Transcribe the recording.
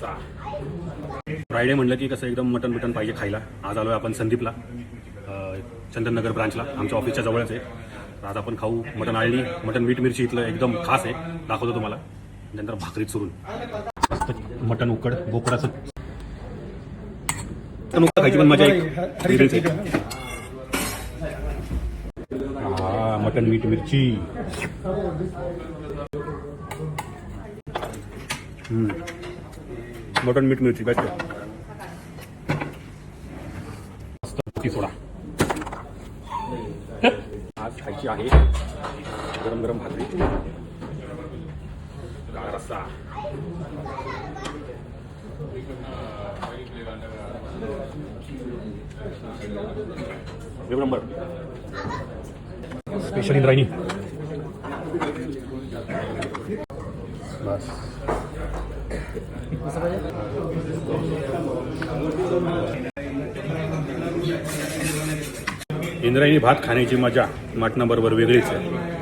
रस्सा. फ्रायडे म्हणलं की कसं एकदम मटन बिटन पाहिजे खायला. आज आलो आहे आपण संदीपला, चंदननगर ब्रांचला, आमच्या ऑफिसच्या जवळच आहे. तर आज आपण खाऊ मटन आळणी. मटन मीठ मिरची इथलं एकदम खास आहे, दाखवतो तुम्हाला. नंतर भाकरीत चुरून मस्त मटन उकड बोकडाचं मटन उकड खायची पण मजा वेगळीच आहे. हा मटन मीठ मिरची. मटन मीठ मिरची बेस्ट आहे. मस्त सोडा आज खायची आहे. गरम गरम भाकरी, गाळा रस्सा. एक नंबर. स्पेशल इंद्रायणी. बस इंद्रायणी भात खाण्याची मजा मटणाबरोबर वेगळीच आहे.